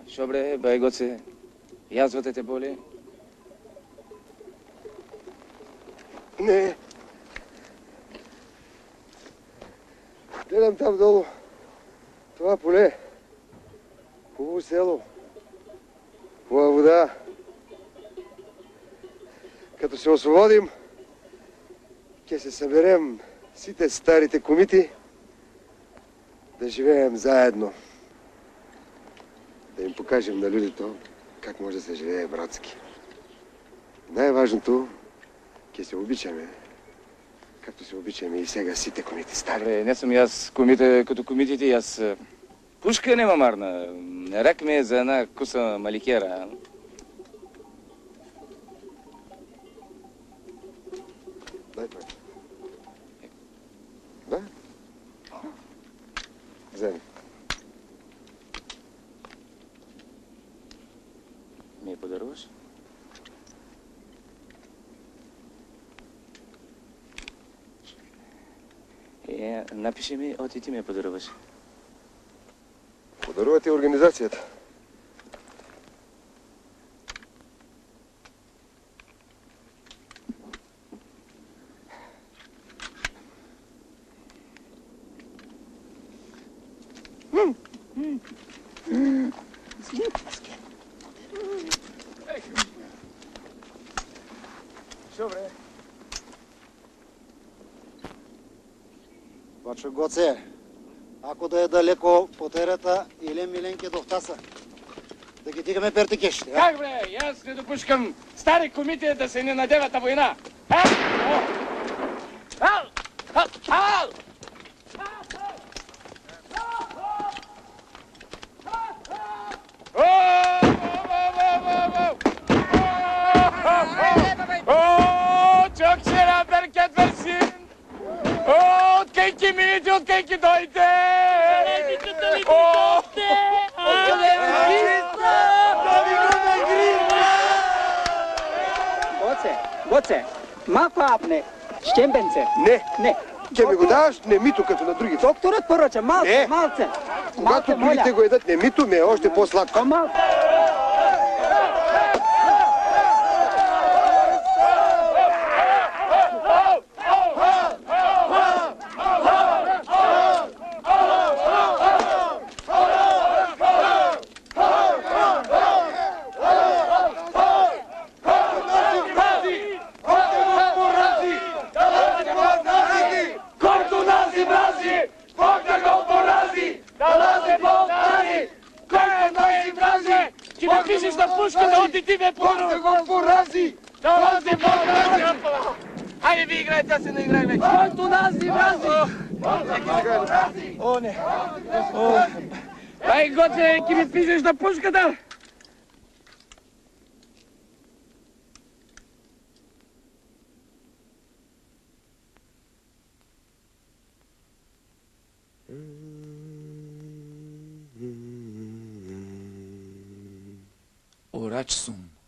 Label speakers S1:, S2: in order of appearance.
S1: Шо бре, бай Гоце, язвата те боли?
S2: Не. Гледам там долу. Това поле. Хубаво село. Хубава вода. Като се освободим, ќе се съберем сите старите комити да живеем заедно. Да им покажем на людито как може да се живее братски. Най-важното, ќе се обичаме, както се обичаме и сега сите комити стари.
S1: Добре, не съм и аз комите, като комитите, аз пушка нема марна. Рак ми е за една куса маликера.
S2: Дай това. Да? Вземи.
S1: Ми я подаруваш? Напиши ми, и ти ми я подаруваш.
S2: Подарува ти организацията.
S1: Шо бре?
S3: Бачо Гоце, ако да е далеко по терата или Миленки до втаса, да ги дигаме пертикешите.
S1: Как бре? Аз не допускам стари комити да се не надеват на война. Откъйки дойде!
S4: Гоце, малко апне, щембенце.
S2: Не. Ке ми го даваш не мито като на другите.
S4: Докторът поръча, малце.
S2: Когато другите го едат не мито, ми е още по-сладко.
S4: Малко.
S1: Пишеш на пушката, от ти ме
S2: Бог да го порази!
S1: Хайде ви играйте, аз се наиграй вече.
S4: Който нас и мрази!
S1: О, не. Ай, Гоце, ки ми пишеш на пушката?
S5: Орач сум.